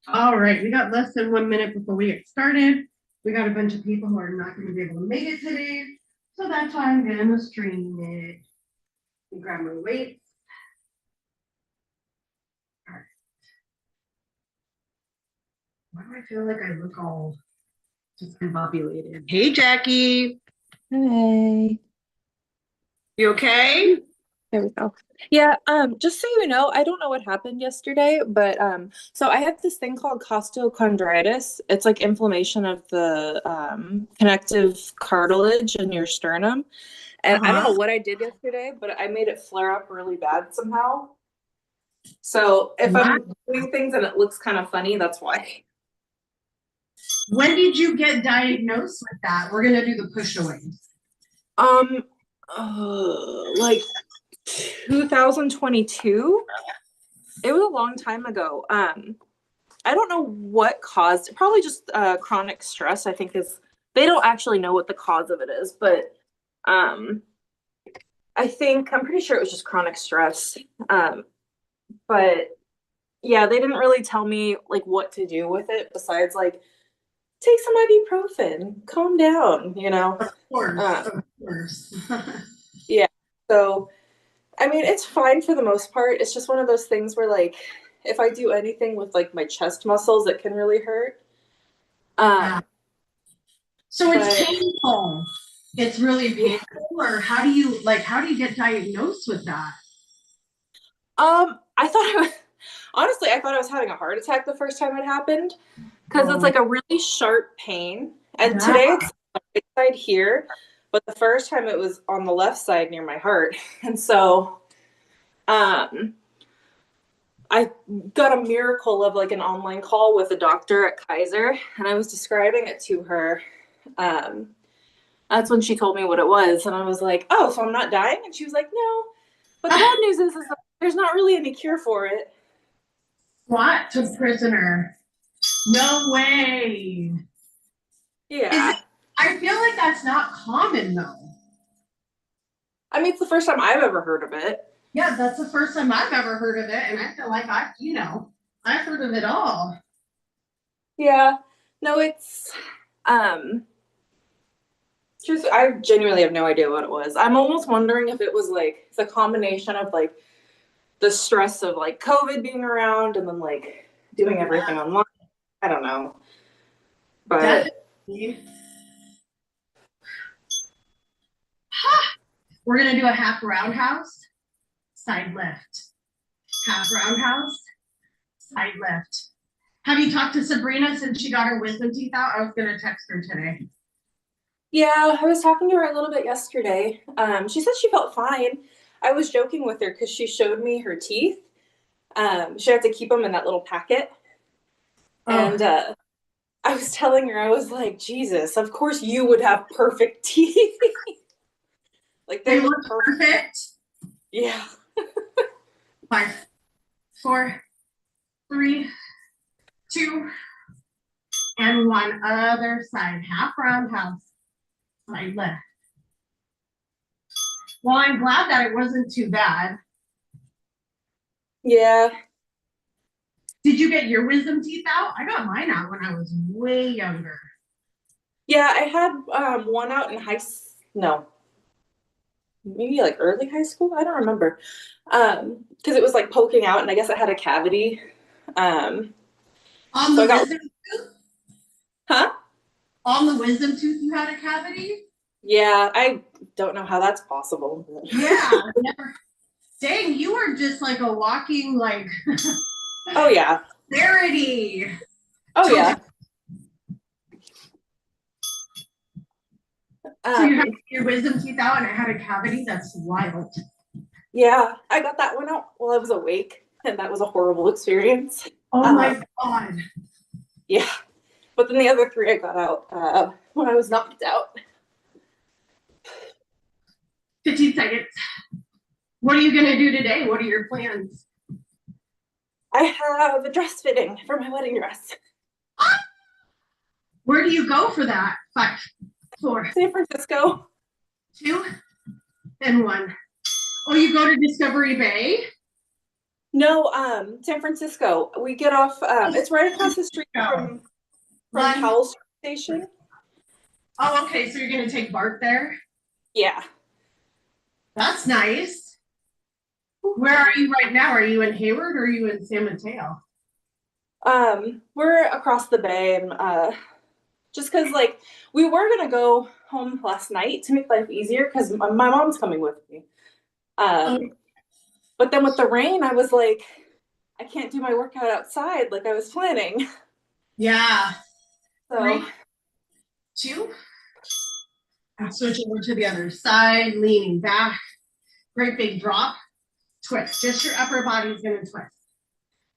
All right, we got less than 1 minute before we get started. We got a bunch of people who are not going to be able to make it today. So that's why I'm going to stream it. Grab my weights. All right. Why do I feel like I look all discombobulated? Hey, Jackie. Hey, You okay? there we go. Yeah, just so you know, I don't know what happened yesterday, but so I have this thing called costochondritis. It's like inflammation of the connective cartilage in your sternum. And I don't know Uh-huh. what I did yesterday, but I made it flare up really bad somehow. So if Wow. I'm doing things and it looks kind of funny, that's why. When did you get diagnosed with that? We're going to do the push away. Um, like 2022. It was a long time ago. I don't know what caused it. Probably just chronic stress. I think is they don't actually know what the cause of it is, but um, I'm pretty sure it was just chronic stress. But yeah, they didn't really tell me like what to do with it besides like take some ibuprofen, calm down, you know. Of course, Uh, of course. yeah. So I mean, it's fine for the most part. It's just one of those things where like if I do anything with like my chest muscles, it can really hurt. Yeah. Um, So it's but painful. It's really yeah. painful, or how do you get diagnosed with that? I thought I was honestly, I thought I was having a heart attack the first time it happened because it's Oh, like a really sharp pain. And yeah. today it's right side here, but the first time it was on the left side near my heart. And so um I got a miracle of like an online call with a doctor at Kaiser and I was describing it to her. Um that's when she told me what it was and I was like, "Oh, so I'm not dying?" And she was like, "No. But the bad news is that there's not really any cure for it." SWAT took prisoner. No way. Is it? Yeah. I feel like that's not common though. I mean, it's the first time I've ever heard of it. Yeah, that's the first time I've ever heard of it, and I feel like I've heard of it all. Yeah. No, um truth I genuinely have no idea what it was. I'm almost wondering if it was like the combination of like the stress of like COVID being around and then like doing everything online. I don't know. But Definitely. We're gonna do a half roundhouse, side lift. Half roundhouse, side lift. Have you talked to Sabrina since she got her wisdom teeth out? I was gonna text her today. yeah, I was talking to her a little bit yesterday. She said she felt fine. I was joking with her because she showed me her teeth. She had to keep them in that little packet. Oh, And I was telling her, I was like, Jesus, of course you would have perfect teeth. Like they they look look perfect. perfect. Yeah. 5, 4, 3, 2, and 1. Other side, half roundhouse, side left. Well, I'm glad that it wasn't too bad. Yeah. Did you get your wisdom teeth out? I got mine out when I was way younger. Yeah, I had one out in no, maybe like early high school. I don't remember. Because it was like poking out and I guess it had a cavity. Um, On so the I got wisdom, huh? on the wisdom tooth, you had a cavity. Yeah, I don't know how that's possible. Yeah, never. Dang, you are just like a walking like Oh yeah. charity. Oh So, yeah. so you had Um, your wisdom teeth out and it had a cavity. That's wild. yeah, I got that one out while I was awake, and that was a horrible experience. Oh Um, my god. yeah, but then the other three I got out when I was knocked out. 15 seconds. What are you gonna do today? What are your plans? I have a dress fitting for my wedding dress. Where do you go for that? 5, 4, San Francisco. 2, and 1. Oh, you go to Discovery Bay? No, San Francisco. We get off, it's right across the street from Powell Station. Oh, okay, so you're gonna take Bart there? Yeah. That's nice. Where are you right now? Are you in Hayward or are you in San Mateo? We're across the bay, and just because like we were gonna go home last night to make life easier because my mom's coming with me. But then with the rain, I was like, I can't do my workout outside like I was planning. Yeah. So 3, 2. And switch over to the other side, leaning back. Great big drop. Twist. Just your upper body is gonna twist.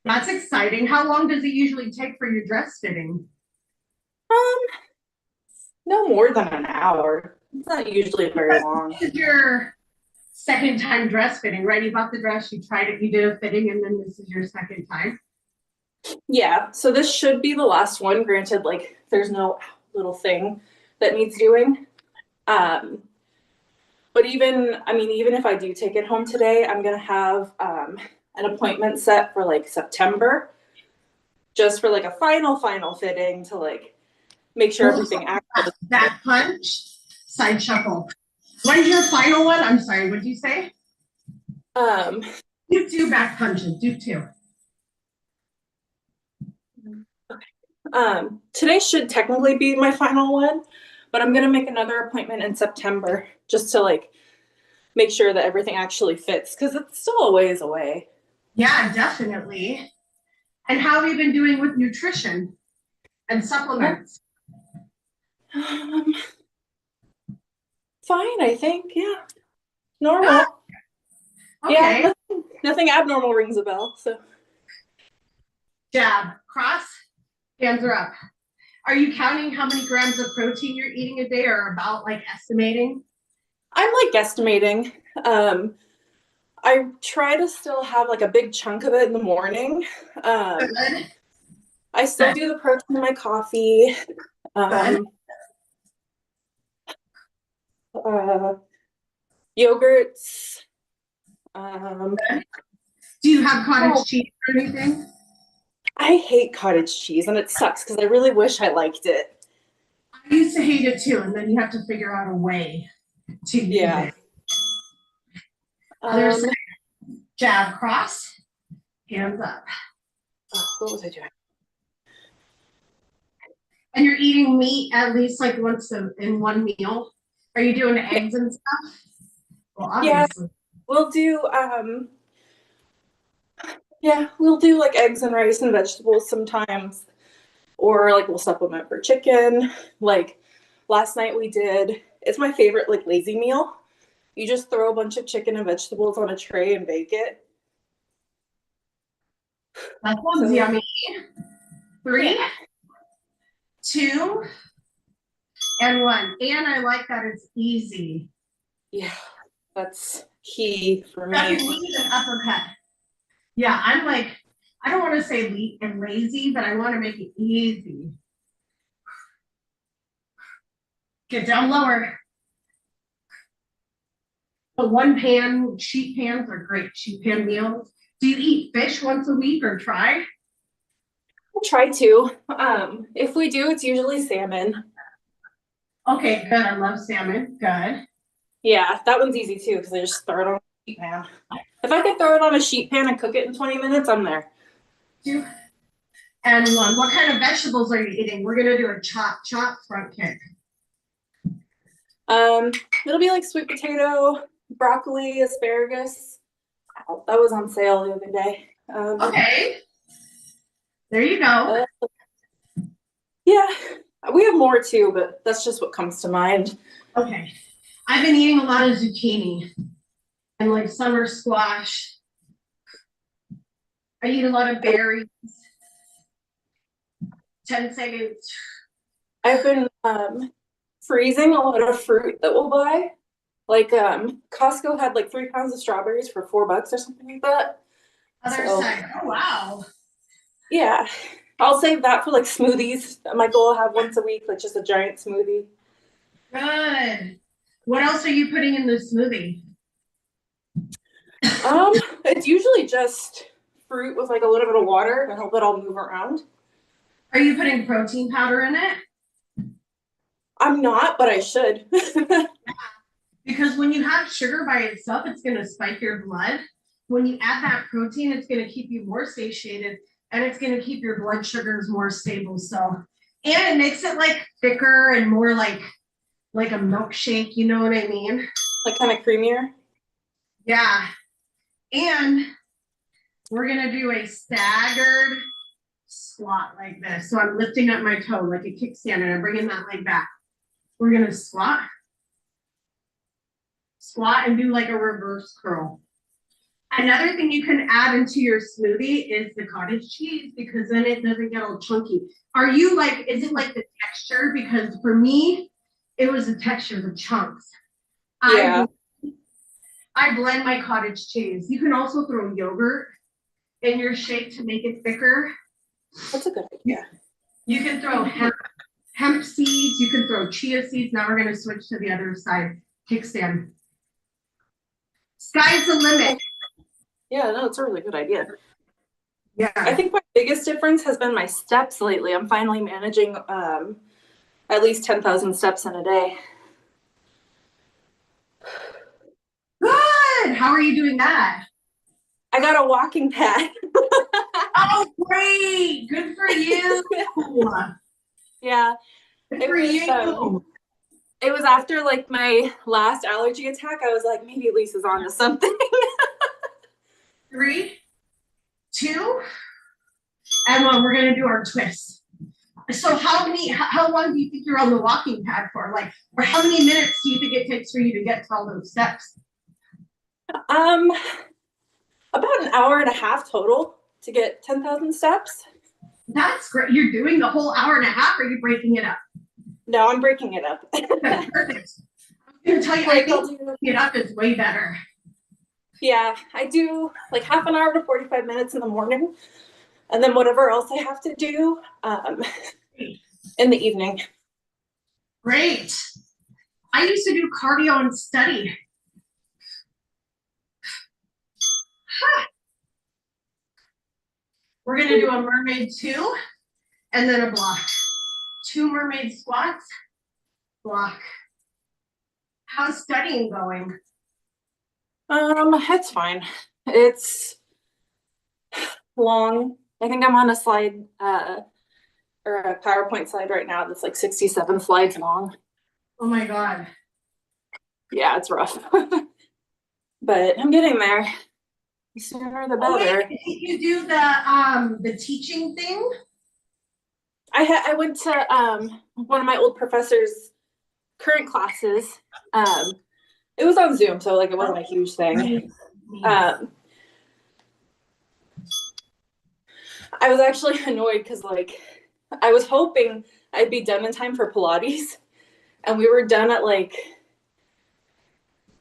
That's exciting. How long does it usually take for your dress fitting? no more than an hour. It's not usually very long. This is your second time dress fitting, right? You bought the dress, you tried it, you did a fitting, and then this is your second time. Yeah, so this should be the last one. Granted, like there's no little thing that needs doing. But even if I do take it home today, I'm gonna have an appointment set for like September, just for like a final fitting to like make sure everything acts. Back punch, side shuffle. When's your final one? I'm sorry, what did you say? Do 2 back punches, do 2. Today should technically be my final one, but I'm gonna make another appointment in September just to like make sure that everything actually fits because it's still a ways away. Yeah, definitely. And how have you been doing with nutrition and supplements? Fine, I think. Yeah, normal. Okay. Yeah, nothing abnormal rings a bell. So Jab, cross, hands are up. Are you counting how many grams of protein you're eating a day, or about like estimating? I'm like guesstimating. I try to still have like a big chunk of it in the morning. Good. I still do the protein in my coffee. Yogurts. Do you have cottage cheese or anything? I hate cottage cheese, and it sucks because I really wish I liked it. I used to hate it too, and then you have to figure out a way to use it. Other side, jab, cross, hands up. What was I doing? And you're eating meat at least like once in one meal. Are you doing eggs and stuff? Well, obviously. We'll do like eggs and rice and vegetables sometimes, or like we'll supplement for chicken. Like last night we did, it's my favorite like lazy meal. You just throw a bunch of chicken and vegetables on a tray and bake it. That sounds yummy. 3, 2, and 1. And I like that it's easy. Yeah, that's key for me. That you need an uppercut. Yeah, I'm like, I don't want to say lazy, but I want to make it easy. Get down lower. But one pan, sheet pans are great. Sheet pan meals. Do you eat fish once a week or try? I'll try to. If we do, it's usually salmon. Okay, good. I love salmon. Good. Yeah, that one's easy too because I just throw it on a sheet pan. If I could throw it on a sheet pan and cook it in 20 minutes, I'm there. 2, and 1. What kind of vegetables are you eating? We're gonna do a chop front kick. It'll be like sweet potato, broccoli, asparagus. Oh, that was on sale the other day. Okay. There you go. Yeah, we have more too, but that's just what comes to mind. Okay. I've been eating a lot of zucchini and like summer squash. I eat a lot of berries. 10 seconds. I've been freezing a lot of fruit that we'll buy. Like Costco had like 3 pounds of strawberries for $4 or something like that. Other side. Oh wow. Yeah. I'll save that for like smoothies. My goal I'll have once a week, like just a giant smoothie. Good. What else are you putting in the smoothie? It's usually just fruit with like a little bit of water to help it all move around. Are you putting protein powder in it? I'm not, but I should. Because when you have sugar by itself, it's going to spike your blood. When you add that protein, it's going to keep you more satiated and it's going to keep your blood sugars more stable. So, and it makes it like thicker and more like a milkshake. You know what I mean? Like kind of creamier. Yeah. And we're going to do a staggered squat like this. So I'm lifting up my toe like a kickstand and I'm bringing that leg back. We're going to squat and do like a reverse curl. Another thing you can add into your smoothie is the cottage cheese because then it doesn't get all chunky. Are you like, is it like the texture? Because for me, it was the texture, the chunks. Yeah. I blend my cottage cheese. You can also throw yogurt in your shake to make it thicker. That's a good idea. You can throw hemp seeds. You can throw chia seeds. Now we're going to switch to the other side. Kickstand. Sky's the limit. Yeah, no, it's a really good idea. Yeah. I think my biggest difference has been my steps lately. I'm finally managing at least 10,000 steps in a day. Good. How are you doing that? I got a walking pad. Oh, great. Good for you. Yeah. Good for you. It was after like my last allergy attack. I was like, maybe Lisa's onto something. 3, 2, and 1. We're gonna do our twists. So how long do you think you're on the walking pad for? Like, or how many minutes do you think it takes for you to get to all those steps? About an hour and a half total to get 10,000 steps. That's great. You're doing the whole hour and a half, or are you breaking it up? No, I'm breaking it up. Okay, perfect. I'm gonna tell you, I think breaking it up is way better. Yeah, I do like half an hour to 45 minutes in the morning, and then whatever else I have to do in the evening. Great. I used to do cardio and study. We're going to do a mermaid 2 and then a block. 2 mermaid squats, block. How's studying going? It's fine. It's long. I think I'm on a slide or a PowerPoint slide right now that's like 67 slides long. Oh my God. Yeah, it's rough. But I'm getting there. The sooner the better. Did you do the teaching thing? I went to one of my old professors' current classes. It was on Zoom, so like it wasn't a huge thing. I was actually annoyed because like I was hoping I'd be done in time for Pilates, and we were done at like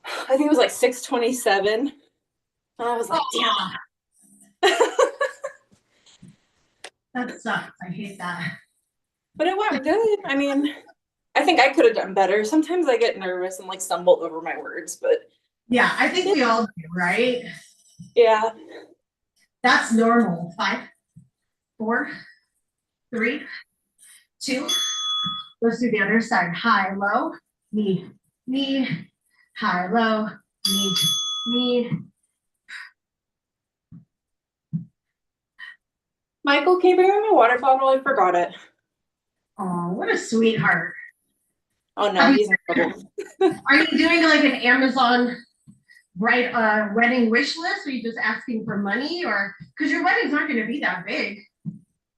I think it was like 6:27. And I was like, damn. That sucks. I hate that. But it went good. I mean, I think I could have done better. Sometimes I get nervous and like stumble over my words, but yeah, I think we all do, right? Yeah. That's normal. 5, 4, 3, 2. Let's do the other side. High, low, knee, knee, high, low, knee, knee. Michael, can you bring me my water bottle? I forgot it. Oh, what a sweetheart. Oh no, he's in trouble. Are you doing like an Amazon wedding wish list? Or are you just asking for money, or because your weddings aren't going to be that big?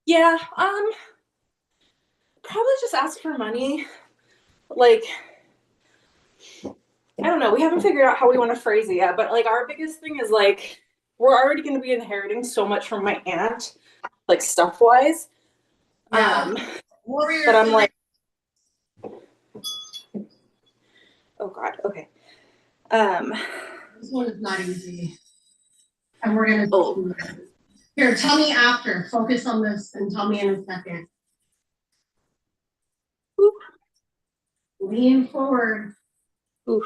Yeah, probably just ask for money. Like, I don't know. We haven't figured out how we want to phrase it yet, but like our biggest thing is like we're already going to be inheriting so much from my aunt, like stuff wise. Yeah. But I'm like, oh God, okay. This one is not easy. And we're gonna here, tell me after. Focus on this and tell me in a second. Ooh. Lean forward. Ooh.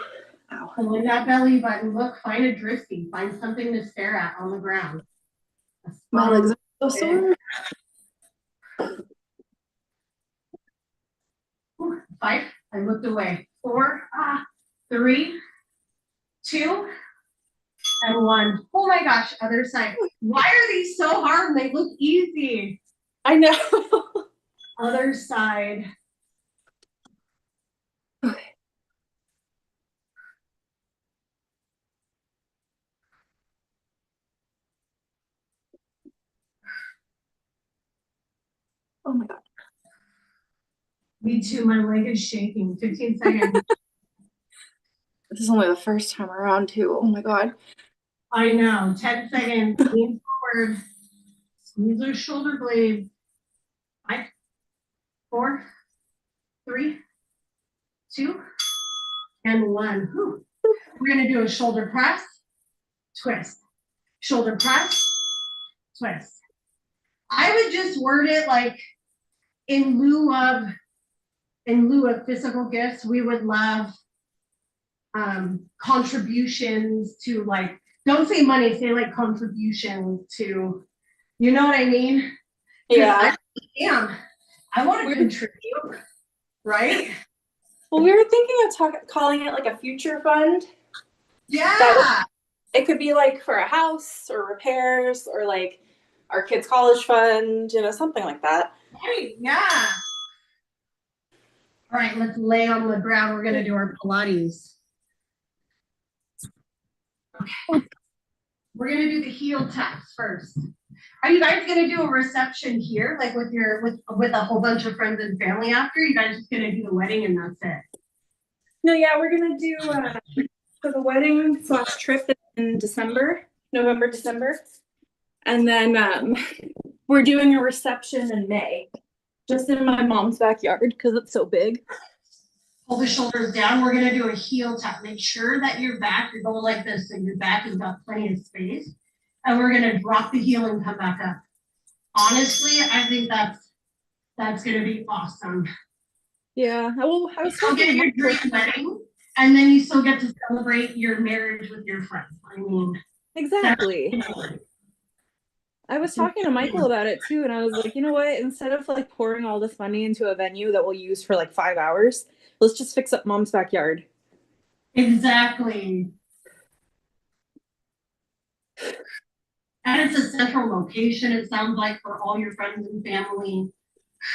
Ow. Pulling that belly button. Look, find a drifty. Find something to stare at on the ground. My legs are so sore. 5, I looked away. 4, 3, 2, and 1. Oh my gosh, other side. Why are these so hard? They look easy. I know. Other side. Okay. Oh my God. Me too, my leg is shaking. 15 seconds. This is only the first time around too. Oh my God. I know. 10 seconds. Lean forward. Squeeze those shoulder blades. 5, 4, 3, 2, and 1. Whew. We're gonna do a shoulder press, twist. Shoulder press, twist. I would just word it like in lieu of physical gifts, we would love contributions to, like, don't say money, say like contributions to, you know what I mean? Yeah. I want to contribute, right? Well, we were thinking of calling it like a future fund. Yeah. It could be like for a house or repairs or like our kids' college fund, something like that. Hey, yeah. All right, let's lay on the ground. We're gonna do our Pilates. Okay. We're gonna do the heel taps first. Are you guys gonna do a reception here, like with a whole bunch of friends and family after? You guys just gonna do the wedding and that's it? No, yeah, we're gonna do for the wedding / trip in November, December, and then we're doing a reception in May, just in my mom's backyard because it's so big. Pull the shoulders down. We're gonna do a heel tap. Make sure that your back, you're going like this, so your back has got plenty of space. And we're gonna drop the heel and come back up. Honestly, I think that's gonna be awesome. Yeah, well, I was still get your dream wedding, and then you still get to celebrate your marriage with your friends. I mean, exactly. I was talking to Michael about it too, and I was like, you know what? Instead of like pouring all this money into a venue that we'll use for like 5 hours, let's just fix up mom's backyard. Exactly. And it's a central location, it sounds like, for all your friends and family.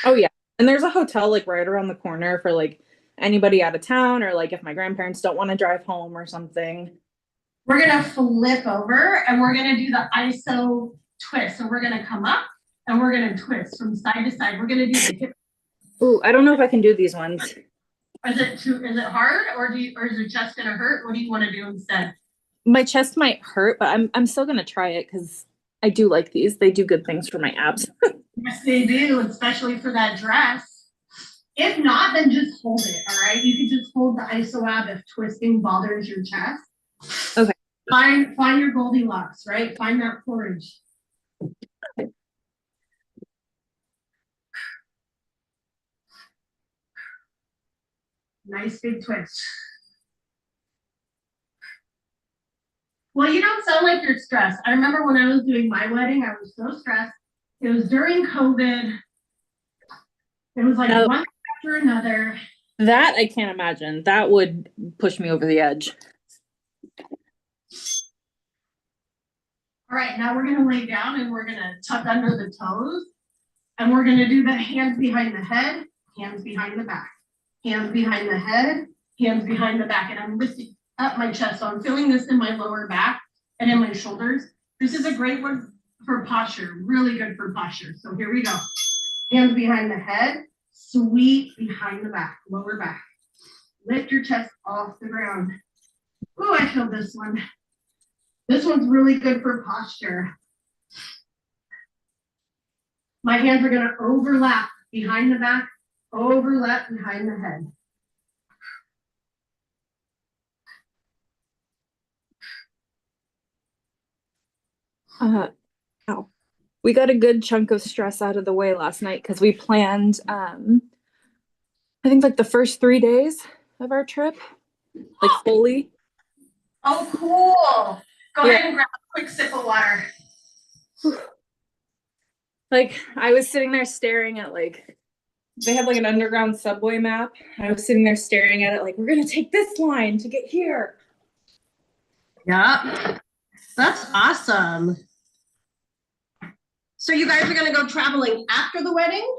Oh yeah. And there's a hotel like right around the corner for like anybody out of town, or like if my grandparents don't want to drive home or something. We're gonna flip over and we're gonna do the ISO twist. So we're gonna come up and we're gonna twist from side to side. We're gonna do the hip. Ooh, I don't know if I can do these ones. Is it hard, or is your chest gonna hurt? What do you want to do instead? My chest might hurt, but I'm still gonna try it because I do like these. They do good things for my abs. Yes, they do, especially for that dress. If not, then just hold it, all right? You can just hold the ISO ab if twisting bothers your chest. Okay. Find your Goldilocks, right? Find that porridge. Nice big twist. Well, you don't sound like you're stressed. I remember when I was doing my wedding, I was so stressed. It was during COVID. It was like one after another. That I can't imagine. That would push me over the edge. All right, now we're gonna lay down and we're gonna tuck under the toes. And we're gonna do the hands behind the head, hands behind the back. Hands behind the head, hands behind the back. And I'm lifting up my chest. So I'm feeling this in my lower back and in my shoulders. This is a great one for posture, really good for posture. So here we go. Hands behind the head, sweep behind the back, lower back. Lift your chest off the ground. Oh, I feel this one. This one's really good for posture. My hands are gonna overlap behind the back, overlap behind the head. We got a good chunk of stress out of the way last night because we planned, I think like the first 3 days of our trip, like fully. Oh, cool. Go ahead and grab a quick sip of water. Like I was sitting there staring at like they have like an underground subway map. I was sitting there staring at it like we're gonna take this line to get here. Yeah, that's awesome. So you guys are gonna go traveling after the wedding?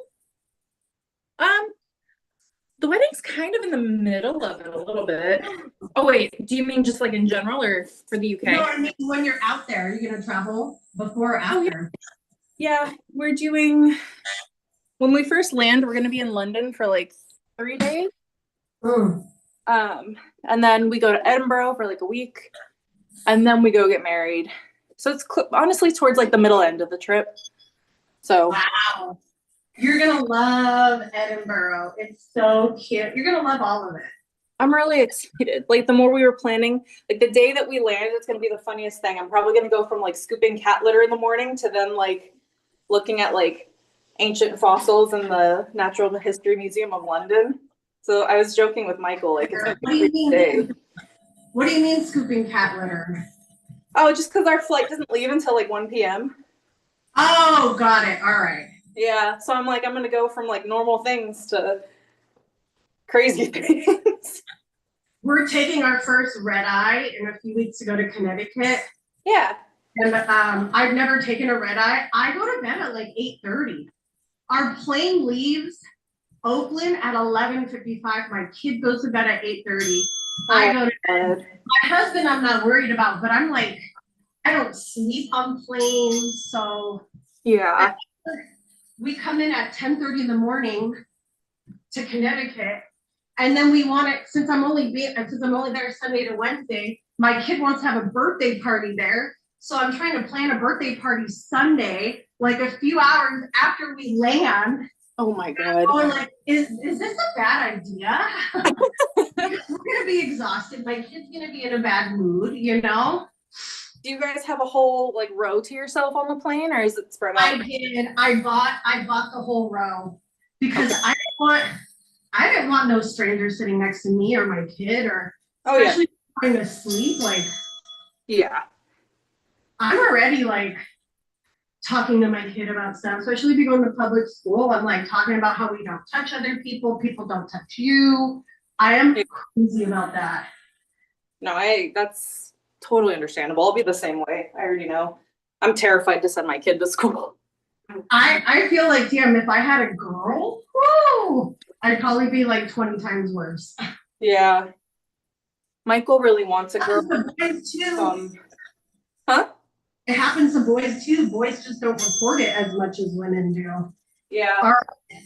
The wedding's kind of in the middle of it a little bit. Oh wait, do you mean just like in general or for the UK? No, I mean when you're out there, are you gonna travel before or after? Yeah, we're doing when we first land, we're gonna be in London for like 3 days. Mm. And then we go to Edinburgh for like a week, and then we go get married. So it's honestly towards like the middle end of the trip. So Wow. You're gonna love Edinburgh. It's so cute. You're gonna love all of it. I'm really excited. Like the more we were planning, like the day that we land, it's gonna be the funniest thing. I'm probably gonna go from like scooping cat litter in the morning to then like looking at like ancient fossils in the Natural History Museum of London. So I was joking with Michael, like it's What do you mean? day. What do you mean scooping cat litter? Oh, just because our flight doesn't leave until like 1 p.m. Oh, got it. All right. Yeah, so I'm like, I'm gonna go from like normal things to crazy things. We're taking our first red eye in a few weeks to go to Connecticut. Yeah. And I've never taken a red eye. I go to bed at like 8:30. Our plane leaves Oakland at 11:55. My kid goes to bed at 8:30. I go to bed. My husband, I'm not worried about, but I'm like, I don't sleep on planes, so Yeah. we come in at 10:30 in the morning to Connecticut, and then we want it since I'm only there Sunday to Wednesday. My kid wants to have a birthday party there, so I'm trying to plan a birthday party Sunday, like a few hours after we land. Oh my god. Oh, like, is this a bad idea? We're gonna be exhausted. My kid's gonna be in a bad mood, you know. Do you guys have a whole like row to yourself on the plane, or is it spread out? I did. I bought the whole row because Okay. I didn't want no stranger sitting next to me or my kid or Yeah. especially trying to sleep. Like, Yeah. I'm already like talking to my kid about stuff, especially if you go to public school. I'm like talking about how we don't touch other people, people don't touch you. I am crazy about that. No, that's totally understandable. I'll be the same way. I already know. I'm terrified to send my kid to school. I feel like, damn, if I had a girl, whoo, I'd probably be like 20 times worse. Yeah. Michael really wants a girl. Boys too. Huh? It happens to boys too. Boys just don't report it as much as women do. Yeah. All right.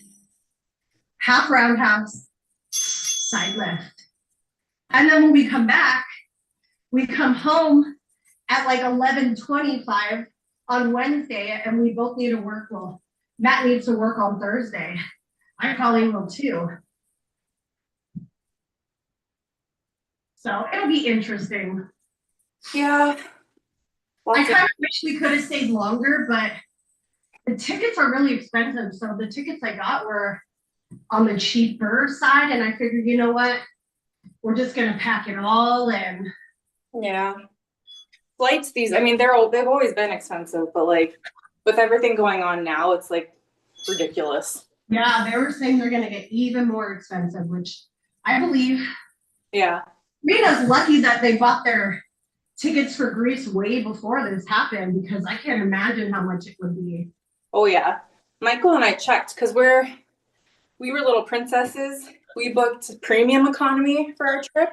Half roundhouse, side lift. And then when we come back, we come home at like 11:25 on Wednesday, and we both need to work. Well, Matt needs to work on Thursday. I probably will too. So it'll be interesting. Yeah. I kind of wish we could have stayed longer, but the tickets are really expensive. So the tickets I got were on the cheaper side, and I figured, you know what? We're just gonna pack it all in. Yeah. Flights these, I mean, they've always been expensive, but like with everything going on now, it's like ridiculous. Yeah, they were saying they're gonna get even more expensive, which I believe. Yeah. Rita's lucky that they bought their tickets for Greece way before this happened, because I can't imagine how much it would be. Oh yeah. Michael and I checked because we were little princesses. We booked premium economy for our trip.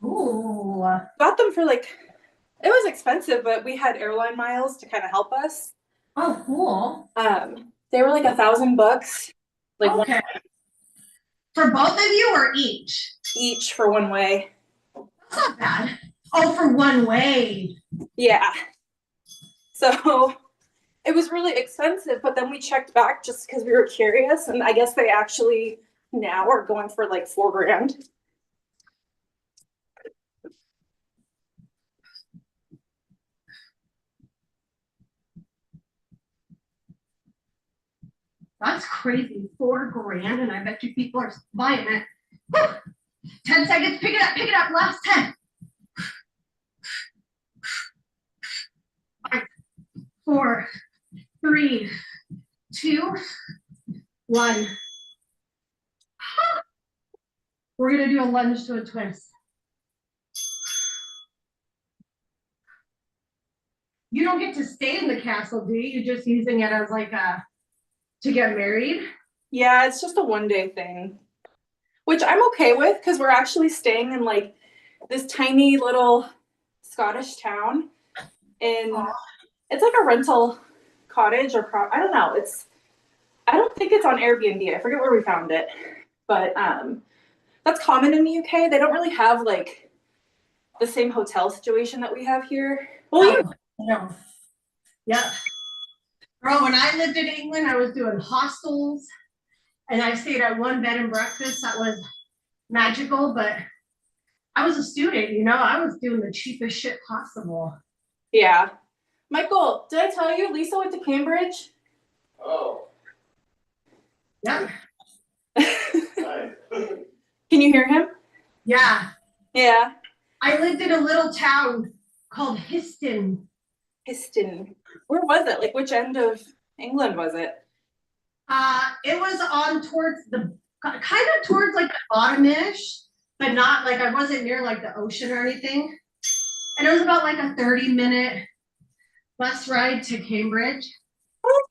Ooh. Got them for like, it was expensive, but we had airline miles to kind of help us. Oh, cool. They were like $1,000. Like okay. For both of you or each? Each for one way. That's not bad. Oh, for one way. Yeah. So it was really expensive, but then we checked back just because we were curious, and I guess they actually now are going for like $4,000. That's crazy. $4,000, and I bet you people are buying it. Whew. 10 seconds. Pick it up. Last 10. 5, 4, 3, 2, 1. We're gonna do a lunge to a twist. You don't get to stay in the castle, do you? You're just using it as like to get married? Yeah, it's just a 1-day thing, which I'm okay with because we're actually staying in like this tiny little Scottish town, and it's like a rental cottage I don't know. I don't think it's on Airbnb. I forget where we found it, but that's common in the UK. They don't really have like the same hotel situation that we have here. Well, No. Yep. Girl, when I lived in England, I was doing hostels, and I stayed at one bed and breakfast that was magical, but I was a student, you know, I was doing the cheapest shit possible. yeah. Michael, did I tell you Lisa went to Cambridge? Oh, Yep. nice. Can you hear him? Yeah. Yeah. I lived in a little town called Histon. Histon. Where was it? Like, which end of England was it? It was on towards the kind of towards like the bottom-ish, but not like I wasn't near like the ocean or anything. And it was about like a 30-minute bus ride to Cambridge.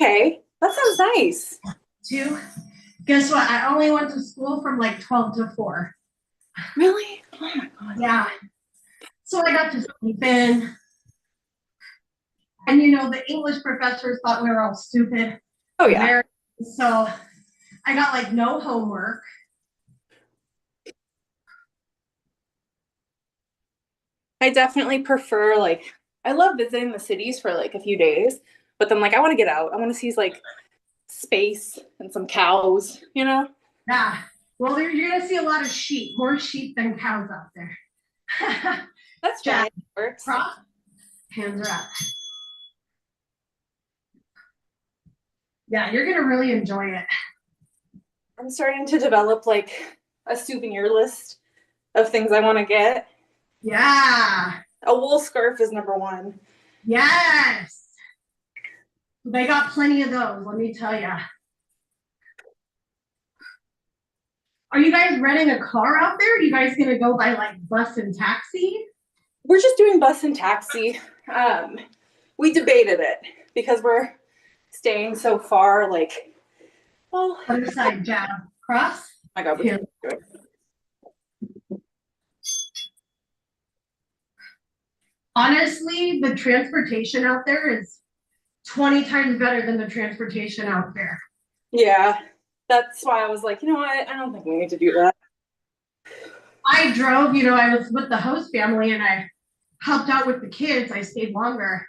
Okay, that sounds nice. Too. Guess what? I only went to school from like 12 to 4. Really? Oh my god. Yeah. So I got to sleep in. And you know, the English professors thought we were all stupid. Oh yeah. So I got like no homework. I definitely prefer like I love visiting the cities for like a few days, but then like I want to get out. I want to see like space and some cows, you know? Yeah. Well, you're gonna see a lot of sheep, more sheep than cows out there. That's Yeah. fine. It works. Cross, hands are up. Yeah, you're gonna really enjoy it. I'm starting to develop like a souvenir list of things I want to get. Yeah. A wool scarf is number one. Yes. They got plenty of those, let me tell you. Are you guys renting a car out there? Are you guys gonna go by like bus and taxi? We're just doing bus and taxi. We debated it because we're staying so far, like, well, oh Other side, jab, cross. my god, we Here. can't do it. Honestly, the transportation out there is 20 times better than the transportation out there. Yeah, that's why I was like, you know what? I don't think we need to do that. I drove, you know, I was with the host family and I helped out with the kids. I stayed longer.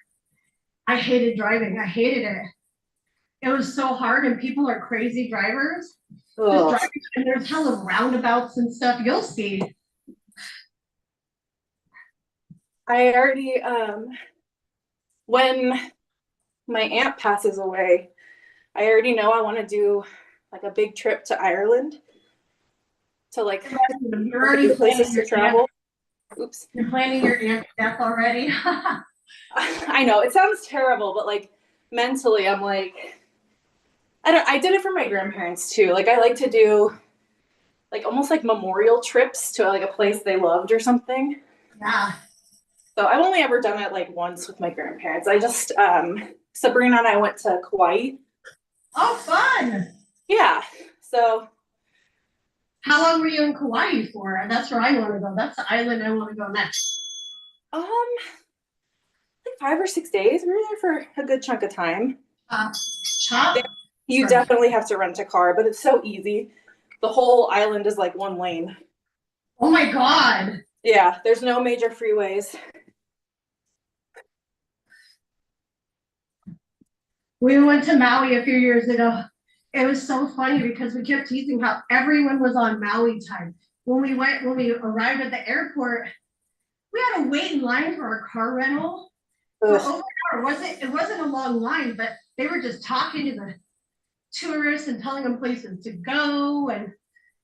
I hated driving. I hated it. It was so hard, and people are crazy drivers. Just Ugh. driving, and there's hella roundabouts and stuff. You'll see. I already, when my aunt passes away, I already know I want to do like a big trip to Ireland to like You're already places to travel. Oops. You're planning your aunt's death already. I know it sounds terrible, but like mentally, I'm like, I did it for my grandparents too. Like I like to do like almost like memorial trips to like a place they loved or something. Yeah. So I've only ever done it like once with my grandparents. I just Sabrina and I went to Kauai. Oh, fun. Yeah. So How long were you in Kauai for? That's where I want to go. That's the island I want to go next. like 5 or 6 days. We were there for a good chunk of time. Chop. You Sure. definitely have to rent a car, but it's so easy. The whole island is like one lane. Oh my God. Yeah, there's no major freeways. We went to Maui a few years ago. It was so funny because we kept teasing how everyone was on Maui time. When we arrived at the airport, we had to wait in line for our car rental for Ugh. over an hour. It wasn't a long line, but they were just talking to the tourists and telling them places to go, and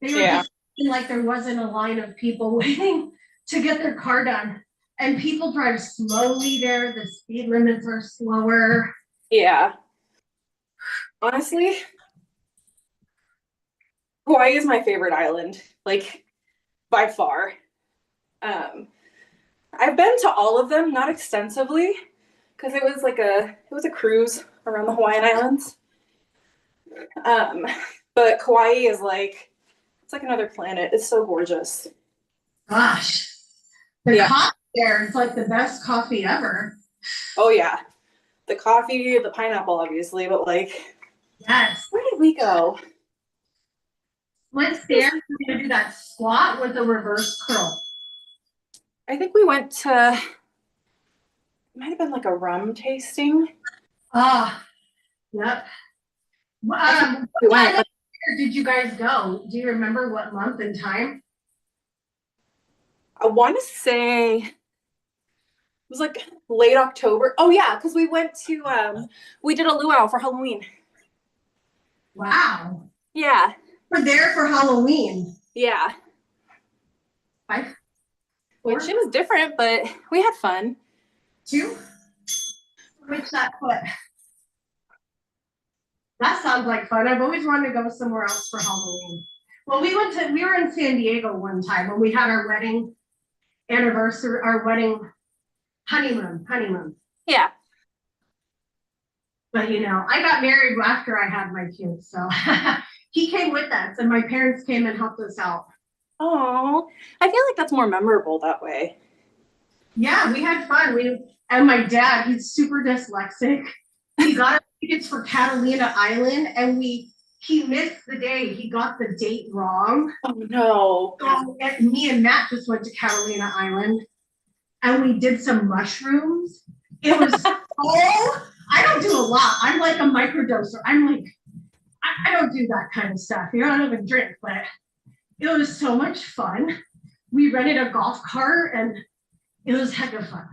they were Yeah. just like there wasn't a line of people waiting to get their car done. And people drive slowly there. The speed limits are slower. Yeah. Honestly, Hawaii is my favorite island, like by far. I've been to all of them, not extensively, because it was a cruise around the Hawaiian Islands. But Kauai is like, it's like another planet. It's so gorgeous. Gosh, the Yeah. coffee there is like the best coffee ever. Oh yeah, the coffee, the pineapple, obviously, but like, Yes. where did we go? What's there? We're gonna do that squat with a reverse curl. I think we went to, it might have been like a rum tasting. Ah, yep. We What went. time of year did you guys go? Do you remember what month and time? I want to say it was like late October. Oh yeah, because we went to we did a luau for Halloween. Wow. Yeah, We're there for Halloween. yeah. Five, Which it was different, but we had fun. 2. Switch that foot. That sounds like fun. I've always wanted to go somewhere else for Halloween. Well, we were in San Diego one time when we had our wedding anniversary, our wedding honeymoon. Yeah. But I got married after I had my kids, so he came with us and my parents came and helped us out. Oh, I feel like that's more memorable that way. Yeah, we had fun. And my dad, he's super dyslexic. He got us tickets for Catalina Island and he missed the day. He got the date wrong. Oh no. So me and Matt just went to Catalina Island and we did some mushrooms. It was I don't do a lot. I'm like a microdoser. I'm like, I don't do that kind of stuff. I don't even drink, but it was so much fun. We rented a golf cart and it was heck of fun.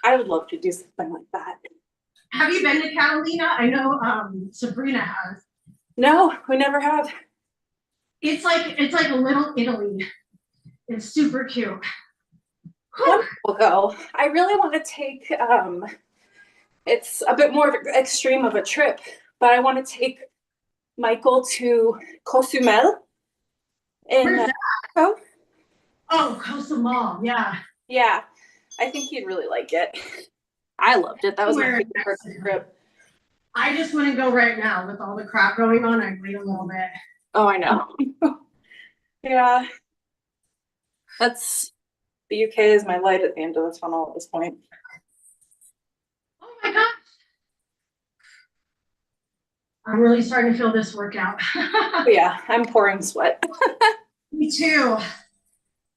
I would love to do something like that. Have you been to Catalina? I know Sabrina has. No, we never have. It's like a little Italy. It's super cute. We'll go. I really want to take it's a bit more extreme of a trip, but I want to take Michael to Cozumel in Where's that? Mexico. Oh, Cozumel, yeah. Yeah, I think he'd really like it. I loved it. That was my Where in favorite part of the trip. I just wouldn't go right now with all the crap going on. I'd wait a little bit. Oh, I know. Yeah. The UK is my light at the end of the tunnel at this point. Oh my gosh. I'm really starting to feel this workout. But yeah, I'm pouring sweat. Me too.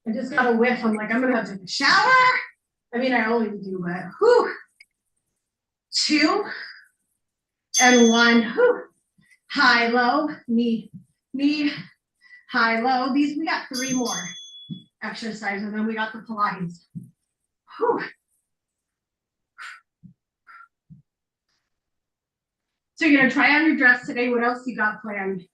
I just got a whiff. I'm like, I'm gonna have to take a shower. I mean, I always do, but whew. 2 and 1. Whew. High, low, knee, high, low. We got 3 more exercises, and then we got the Pilates. Whew. So you're gonna try on your dress today. What else you got planned?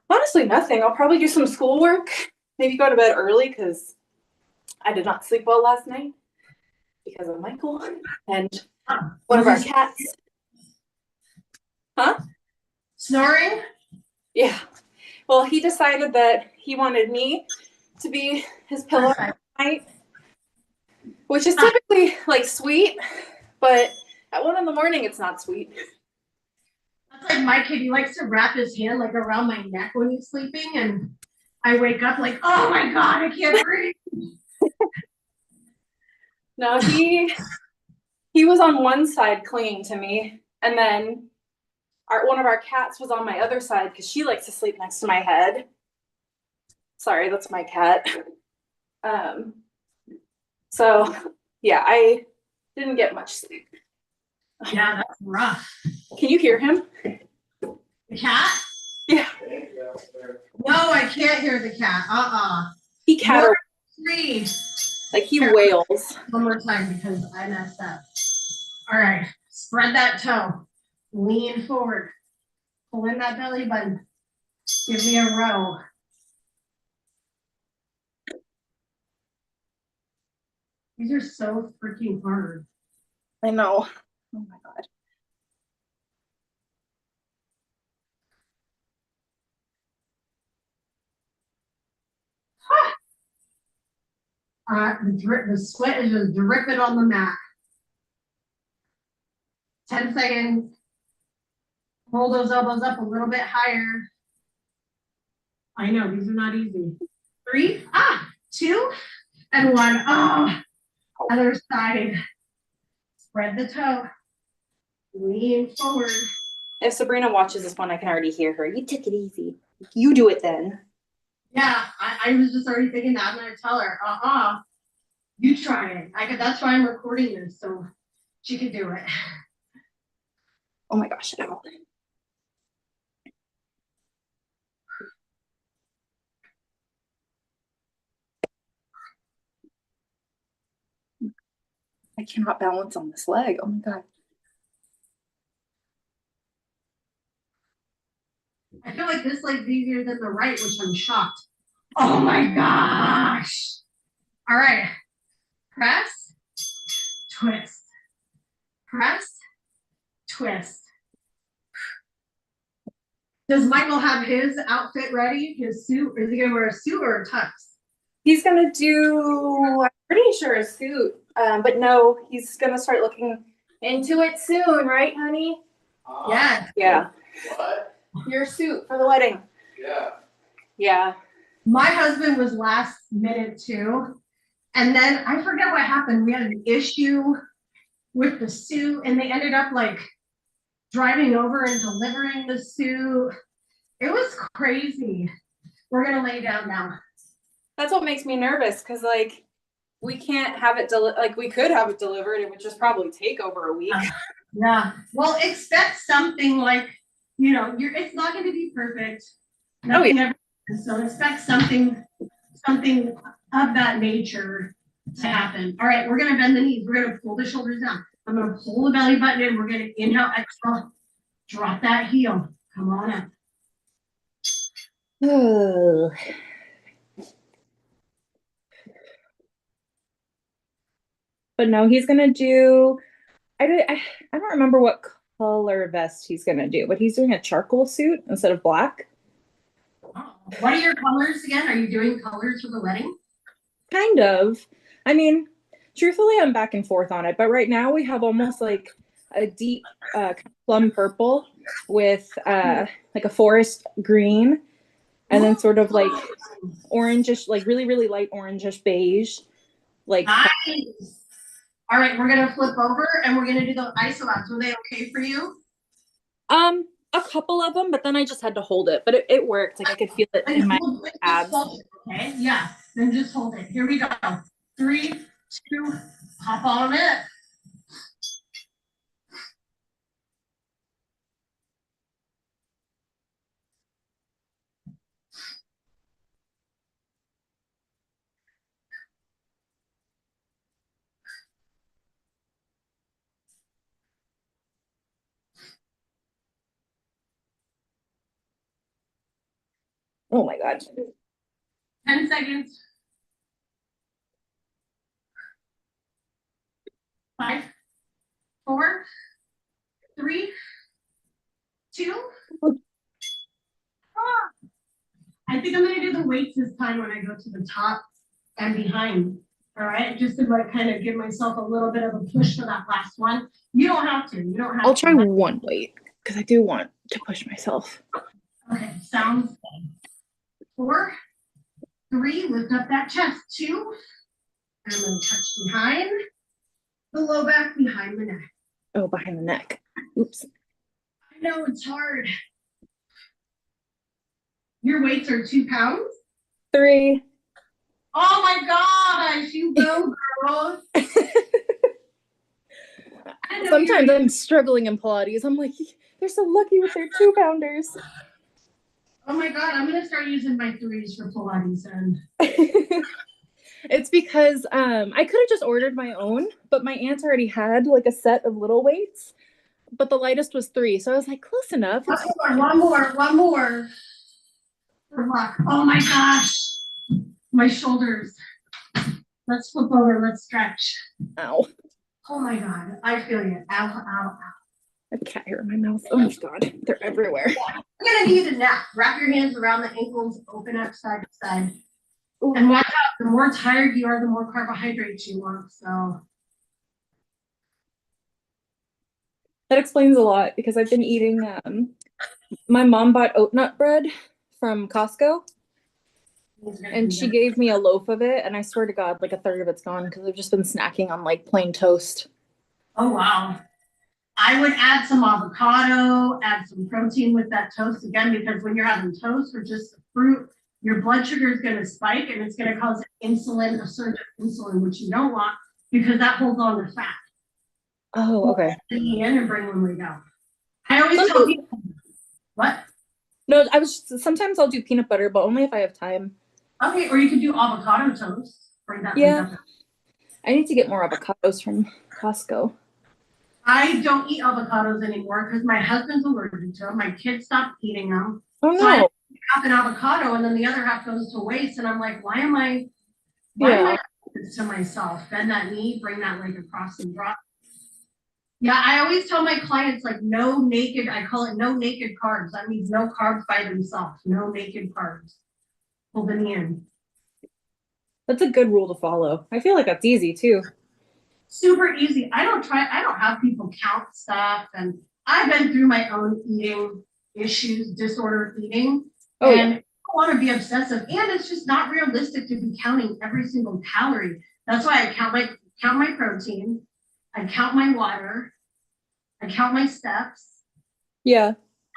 Honestly, nothing. I'll probably do some schoolwork. Maybe go to bed early because I did not sleep well last night because of Michael and one of our cats. Huh? Snoring? Yeah. Well, he decided that he wanted me to be his pillow at night, which is typically like sweet, but at 1 a.m, it's not sweet. That's like my kid. He likes to wrap his hand like around my neck when he's sleeping, and I wake up like, oh my God, I can't breathe. No, he was on one side clinging to me, and then one of our cats was on my other side because she likes to sleep next to my head. Sorry, that's my cat. So yeah, I didn't get much sleep. Yeah, that's rough. Can you hear him? The cat? Yeah. No, I can't hear the cat. He cat 3. like he wails. One more time because I messed up. All right, spread that toe. Lean forward. Pull in that belly button. Give me a row. These are so freaking hard. I know. Oh my God. The sweat is just dripping on the mat. 10 seconds. Roll those elbows up a little bit higher. I know, these are not easy. 3, 2, and 1. Oh, other side. Spread the toe. Lean forward. If Sabrina watches this one, I can already hear her. You took it easy. You do it then. Yeah, I was just already thinking that. I'm gonna tell her, you try it. That's why I'm recording this, so she can do it. Oh my gosh. Ow. I cannot balance on this leg. Oh my God. I feel like this leg's easier than the right, which I'm shocked. Oh my gosh. All right. Press, twist. Press, twist. Does Michael have his outfit ready? His suit? Is he gonna wear a suit or a tux? He's gonna do, I'm pretty sure a suit. But no, he's gonna start looking into it soon, right, honey? Yeah. Yeah. What? Your suit for the wedding. Yeah. Yeah. My husband was last minute too. And then I forget what happened. We had an issue with the suit and they ended up like driving over and delivering the suit. It was crazy. We're gonna lay down now. That's what makes me nervous, because like we can't have it like we could have it delivered. It would just probably take over a week. Yeah. Well, expect something like, it's not gonna be perfect. Oh, yeah. Nothing ever is, so expect something of that nature to happen. All right, we're gonna bend the knees. We're gonna pull the shoulders down. I'm gonna pull the belly button in. We're gonna inhale, exhale, drop that heel. Come on up. But no, he's gonna do. I don't remember what color vest he's gonna do, but he's doing a charcoal suit instead of black. What are your colors again? Are you doing colors for the wedding? Kind of. I mean, truthfully, I'm back and forth on it, but right now we have almost like a deep plum purple with like a forest green, and then sort of like orangish, like really, really light orangish beige. Like Nice. All right, we're gonna flip over and we're gonna do the iso-abs. Were they okay for you? a couple of them, but then I just had to hold it. But it worked. Like I could feel it in my abs. Okay, yeah. Then just hold it. Here we go. 3, 2, hop on it. Oh my God. 10 seconds. 5, 4, 3, 2. I think I'm gonna do the weights this time when I go to the top and behind. All right, just to like kind of give myself a little bit of a push for that last one. You don't have to. You don't have I'll to. try one weight because I do want to push myself. Okay, sounds good. 4, 3, lift up that chest. 2, and I'm gonna touch behind the low back, behind the neck. Oh, behind the neck. Oops. I know it's hard. Your weights are 2 pounds? 3. Oh my gosh, you go, girl. Sometimes I'm struggling in Pilates. I'm like, they're so lucky with their 2-pounders. Oh my God, I'm gonna start using my 3s for Pilates and It's because I could have just ordered my own, but my aunt already had like a set of little weights, but the lightest was 3. So I was like, close enough. one more. For luck. Oh my gosh, my shoulders. Let's flip over, let's stretch. Ow. Oh my God, I feel you. Ow, ow, ow. I have a cat hair in my mouth. Oh my God. They're everywhere. You're gonna need a nap. Wrap your hands around the ankles, open up side to side. And watch out, the more tired you are, the more carbohydrates you want, so. That explains a lot because I've been eating, my mom bought oat nut bread from Costco and she gave me a loaf of it. And I swear to God, like a third of it's gone because I've just been snacking on like plain toast. Oh, wow. I would add some avocado, add some protein with that toast again, because when you're having toast or just fruit, your blood sugar is going to spike and it's going to cause insulin, a surge of insulin, which you don't want because that holds on to fat. Oh, okay. In and bring when we go. I always tell people, what? No, sometimes I'll do peanut butter, but only if I have time. Okay, or you could do avocado toast. Bring that Yeah. up. I need to get more avocados from Costco. I don't eat avocados anymore because my husband's allergic to them. My kids stopped eating them. Oh So I no. half an avocado and then the other half goes to waste. And I'm like, why am I doing this to myself? Bend that knee, bring that leg across and drop. Yeah, I always tell my clients like no naked, I call it no naked carbs. That means no carbs by themselves, no naked carbs. Hold the knee in. That's a good rule to follow. I feel like that's easy too. Super easy. I don't have people count stuff, and I've been through my own eating issues, disordered eating. Oh, and yeah. I don't want to be obsessive, and it's just not realistic to be counting every single calorie. That's why I count my protein, I count my water, I count my steps, Yeah.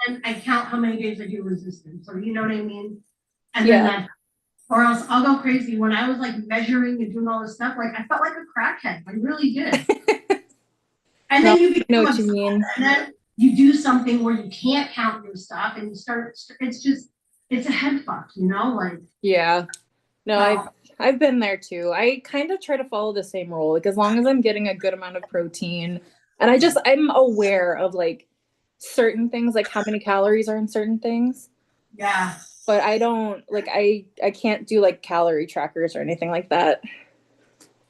and I count how many days I do resistance. So you know what I mean? And Yeah. then or else I'll go crazy. When I was like measuring and doing all this stuff, like I felt like a crackhead. I really did. And then you know become what you mean. and then you do something where you can't count your stuff and you start, it's a head fuck, you know, like. Yeah. No, Oh. I've been there too. I kind of try to follow the same rule. Like as long as I'm getting a good amount of protein and I'm aware of like certain things, like how many calories are in certain things. Yeah. But I don't like, I can't do like calorie trackers or anything like that.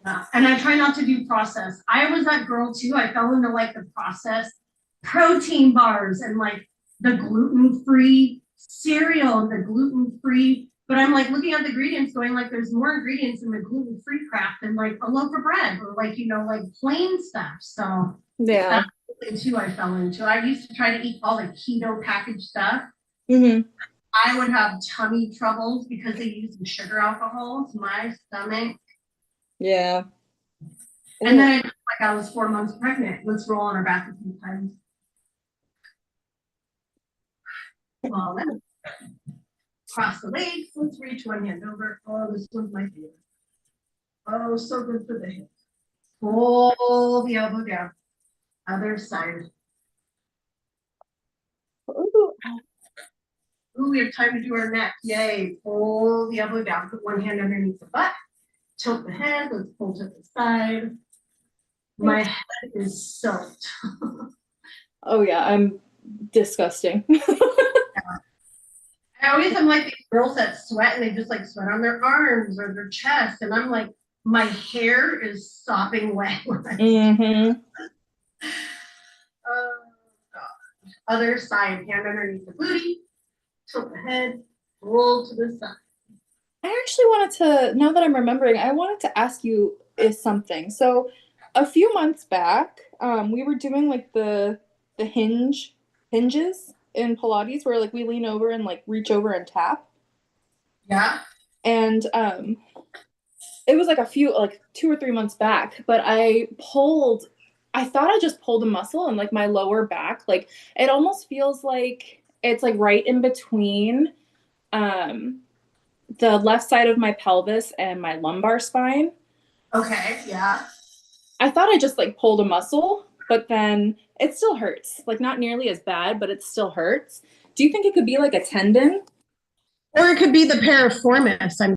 Yeah. And I try not to do processed. I was that girl too. I fell into like the processed protein bars and like the gluten-free cereal, the gluten-free, but I'm like looking at the ingredients going like there's more ingredients in the gluten-free crap than like a loaf of bread or like, you know, like plain stuff. So Yeah. that's something too I fell into. I used to try to eat all the keto packaged stuff. Mm-hmm. I would have tummy troubles because they use the sugar alcohols, my stomach. Yeah. And then like I was 4 months pregnant. Let's roll on our back a few times. Well, then cross the legs. Let's reach one hand over. Oh, this one's my favorite. Oh, so good for the hips. Pull the elbow down. Other side. Ooh, we have time to do our neck. Yay. Pull the elbow down. Put one hand underneath the butt. Tilt the head. Let's pull to the side. My head is soaked. Oh yeah, I'm disgusting. I always am like these girls that sweat and they just like sweat on their arms or their chest. And I'm like, my hair is sopping wet. Mm-hmm. Other side, hand underneath the booty, tilt the head, roll to the side. I actually wanted to, now that I'm remembering, I wanted to ask you is something. So a few months back, we were doing like the hinges in Pilates where like we lean over and like reach over and tap. Yeah. And it was like a few, like 2 or 3 months back, but I thought I just pulled a muscle in like my lower back. Like it almost feels like it's like right in between the left side of my pelvis and my lumbar spine. Okay, yeah. I thought I just like pulled a muscle, but then it still hurts. Like not nearly as bad, but it still hurts. Do you think it could be like a tendon? Or it could be the piriformis. I'm